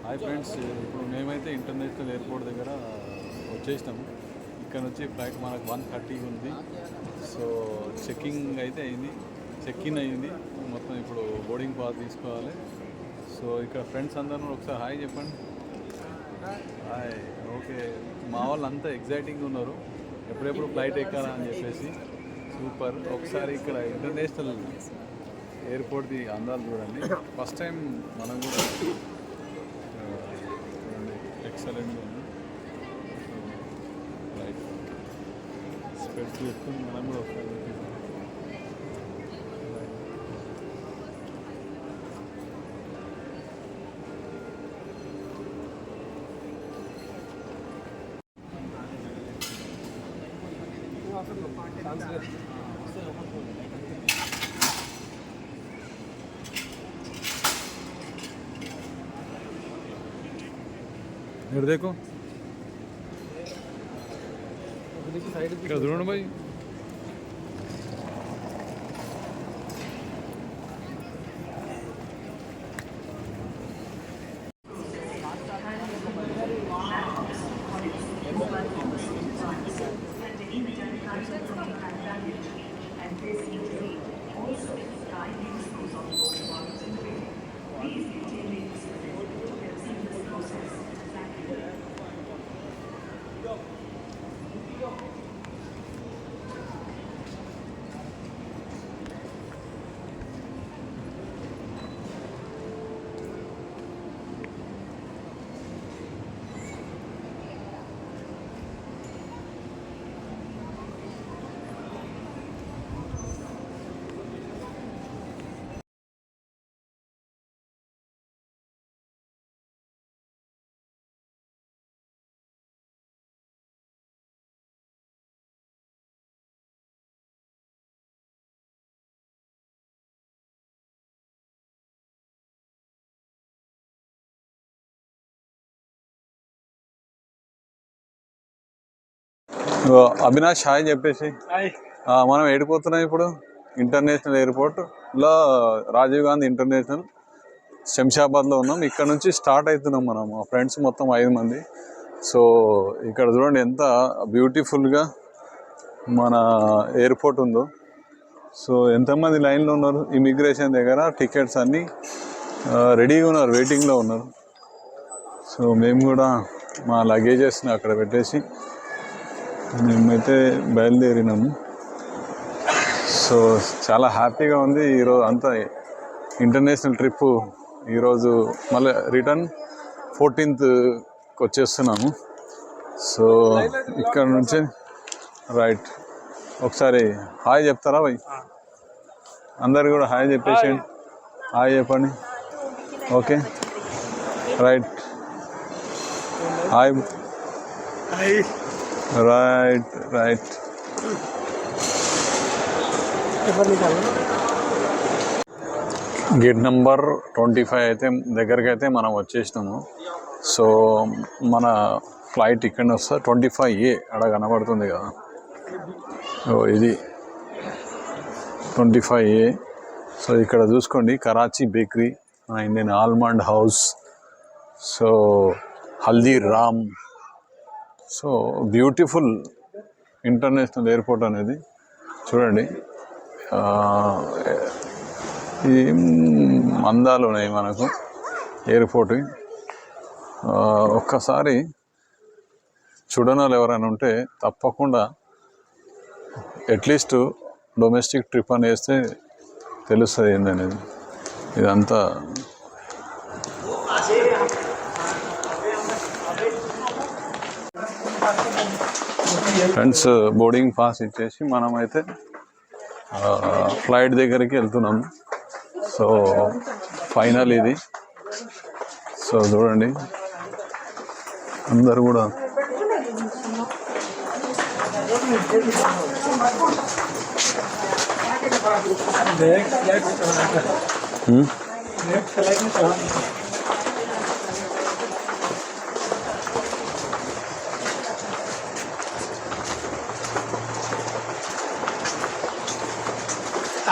Hi friends, ఇప్పుడు మేమైతే international airport దగ్గర వచ్చేసినాము. ఇక్కడ నుంచి ఫ్లైట్ మనకు 1:30 ఉంది. సో చెక్కింగ్ అయితే అయింది, చెక్ ఇన్ అయింది మొత్తం. ఇప్పుడు బోర్డింగ్ పాస్ తీసుకోవాలి. సో ఇక్కడ ఫ్రెండ్స్ అందరూ ఒకసారి హాయ్ చెప్పండి. హాయ్. ఓకే, మా వాళ్ళు అంతా ఎగ్జైటింగ్గా ఉన్నారు, ఎప్పుడెప్పుడు ఫ్లైట్ ఎక్కాలా అని చెప్పేసి. సూపర్. ఒకసారి ఇక్కడ ఇంటర్నేషనల్ ఎయిర్పోర్ట్ది అందాలు చూడండి. ఫస్ట్ టైం మనం కూడా ఎక్సలెంట్గా ఉంది. రైట్, స్పెట్స్ చేసుకుని మనం కూడా ఒకసారి ఇక్కడ देखो, ఇక్కడ చూడండి భాయ్. అవినాష్ హాయ్ చెప్పేసి. మనం ఏడిపోతున్నాం ఇప్పుడు ఇంటర్నేషనల్ ఎయిర్పోర్ట్లో, రాజీవ్ గాంధీ ఇంటర్నేషనల్ శంషాబాద్లో ఉన్నాం. ఇక్కడ నుంచి స్టార్ట్ అవుతున్నాం మనం, మా ఫ్రెండ్స్ మొత్తం 5 మంది. సో ఇక్కడ చూడండి ఎంత బ్యూటిఫుల్గా మన ఎయిర్పోర్ట్ ఉందో. సో ఎంతమంది లైన్లో ఉన్నారు ఇమిగ్రేషన్ దగ్గర, టికెట్స్ అన్నీ రెడీగా ఉన్నారు, వెయిటింగ్లో ఉన్నారు. సో మేము కూడా మా లగేజెస్ని అక్కడ పెట్టేసి మేమైతే బయలుదేరినాము. సో చాలా హ్యాపీగా ఉంది. ఈరోజు అంతా ఇంటర్నేషనల్ ట్రిప్పు. ఈరోజు మళ్ళీ రిటర్న్ 14th వచ్చేస్తున్నాము. సో ఇక్కడ నుంచి రైట్. ఒకసారి హాయ్ చెప్తారా భయ్? అందరు కూడా హాయ్ చెప్పేసేయండి. హాయ్ చెప్పండి. Okay right. Hi. Right right. Gate number 25 అయితే దగ్గరికి అయితే మనం వచ్చేసినాము. సో మన ఫ్లైట్ ఇక్కడ వస్తే 25A అక్కడ కనబడుతుంది కదా, ఇది 25A. సో ఇక్కడ చూసుకోండి, Karachi bakery, Indian almond house, so haldi Ram. So beautiful international airport అనేది చూడండి. ఏం అందాలు ఉన్నాయి మనకు ఎయిర్పోర్ట్. ఒక్కసారి చూడని వాళ్ళు ఎవరైనా ఉంటే తప్పకుండా అట్లీస్ట్ డొమెస్టిక్ ట్రిప్ అని వేస్తే తెలుస్తుంది ఏందనేది. ఇదంతా ఫ్రెండ్స్ బోర్డింగ్ పాస్ ఇచ్చేసి మనమైతే ఫ్లైట్ దగ్గరికి వెళ్తున్నాం. సో ఫైనల్ ఇది. సో చూడండి అందరు కూడా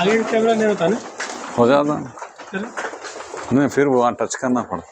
आगे कैमरा नहीं होता ना, हो जाता नहीं, फिर वो वहाँ टच करना पड़ता।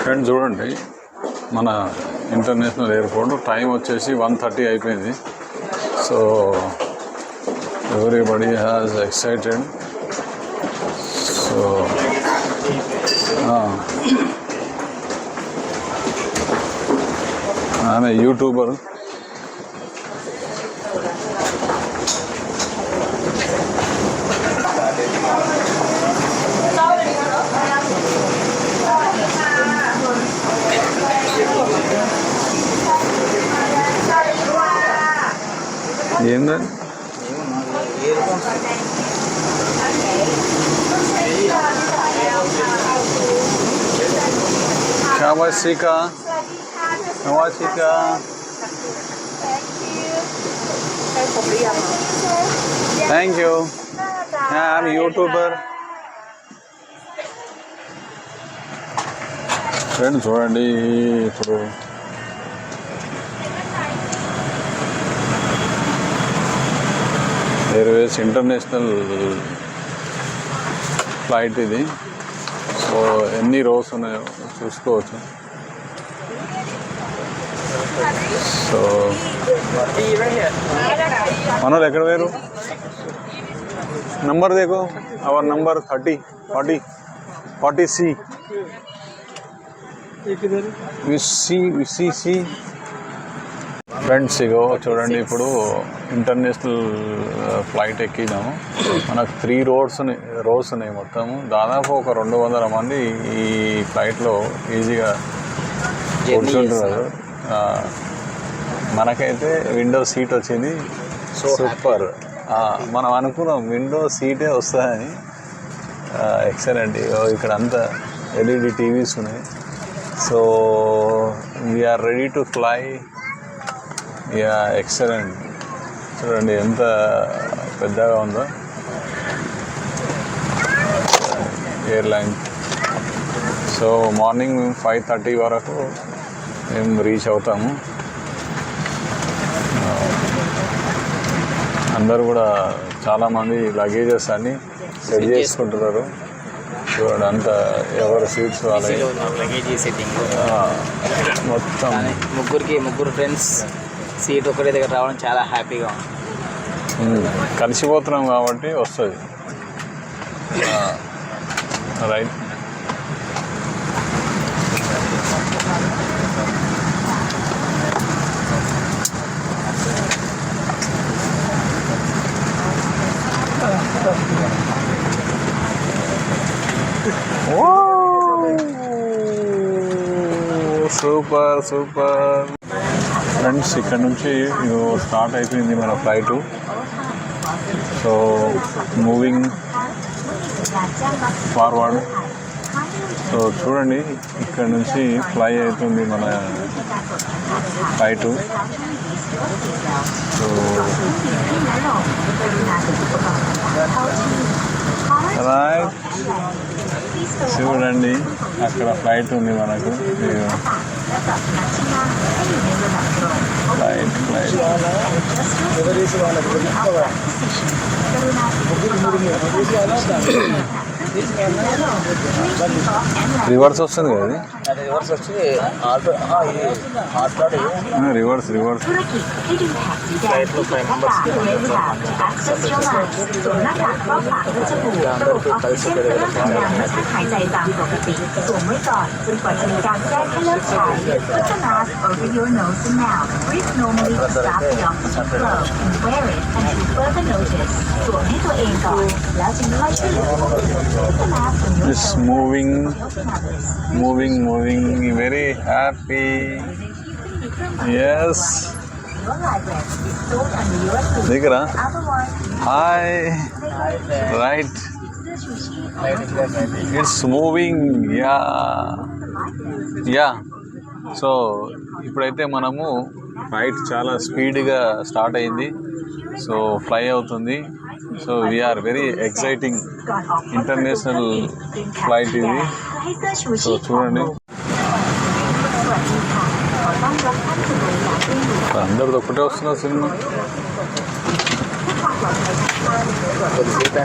ఫ్రెండ్స్ చూడండి, మన ఇంటర్నేషనల్ ఎయిర్పోర్ట్ టైం వచ్చేసి 1:30 అయిపోయింది. So everybody has excited. So ఆమె యూట్యూబర్. ఏందని నవాసికా thank you. I'm YouTuber. Friends చూడండి, ఇప్పుడు ఎయిర్వేస్ ఇంటర్నేషనల్ ఫ్లైట్ ఇది. సో ఎన్ని రోస్ ఉన్నాయో చూసుకోవచ్చు. సో మనోళ్ళు ఎక్కడ వేరు నంబర్ దేకో, అవర్ నంబర్ 40 సి. ఫ్రెండ్స్ ఇగో చూడండి, ఇప్పుడు ఇంటర్నేషనల్ ఫ్లైట్ ఎక్కినాము. మనకు 3 రోస్ ఉన్నాయి మొత్తము. దాదాపు ఒక 200 మంది ఈ ఫ్లైట్లో ఈజీగా కూర్చుంటున్నారు. మనకైతే విండో సీట్ వచ్చింది. సూపర్. మనం అనుకున్నాం విండో సీటే వస్తుందని. ఎక్సలెంట్. ఇక్కడ అంతా LED టీవీస్ ఉన్నాయి. So we are ready to fly. Excellent. చూడండి ఎంత పెద్దగా ఉందో ఎయిర్లైన్. సో మార్నింగ్ 5:30 వరకు మేము రీచ్ అవుతాము. అందరూ కూడా చాలామంది లగేజెస్ అన్నీ సెట్ చేసుకుంటున్నారు. చూడండి అంతా ఎవరు సీట్స్ వాళ్ళే. మొత్తం ముగ్గురు ఫ్రెండ్స్ సీట్ ఒకటే దగ్గర రావడం చాలా హ్యాపీగా ఉంది. కలిసిపోతున్నాం కాబట్టి వస్తుంది. రైట్. సూపర్ ఫ్రెండ్స్, ఇక్కడ నుంచి స్టార్ట్ అయిపోయింది మన flight. So moving forward. So చూడండి, ఇక్కడ నుంచి ఫ్లై అవుతుంది మన ఫ్లైటు. సో రైట్, చూడండి అక్కడ ఫ్లైట్ ఉంది మనకు. ఫ్లైట్ రివర్స్ వస్తుంది కదా, రివర్స్ వచ్చి రివర్స్ ఫ్లైట్లో 5 మెంబర్స్కి కలిసి It's moving, very happy. Yes. Dikra. Hi. Right. It's moving. Yeah. So ఇప్పుడైతే మనము ఫ్లైట్ చాలా స్పీడ్గా స్టార్ట్ అయింది. సో ఫ్లై అవుతుంది. So we are very exciting international flight ఇది. సో చూడండి, అందరిది ఒకటే వస్తున్న సినిమా. కొద్దిసేపు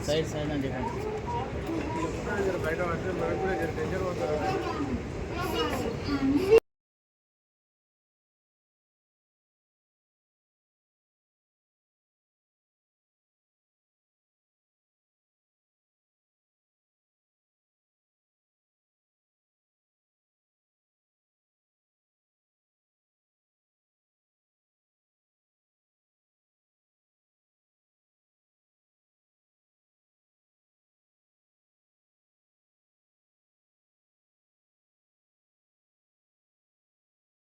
సైడ్ సైడ్ అని చెప్పండి.